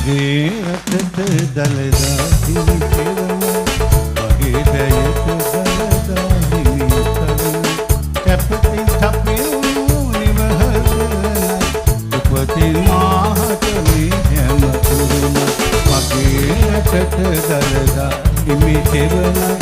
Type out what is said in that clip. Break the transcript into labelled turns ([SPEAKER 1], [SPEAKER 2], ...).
[SPEAKER 1] මගේ රටට දළදා හිමි කෙරම මගේ දැයට දළදා හිමි කරන කැපතින් තපිරුණු නිවහදලයි උපතින් මාහට මේ හැම තුරුම මගේ රටට දළදා හිමි කෙරම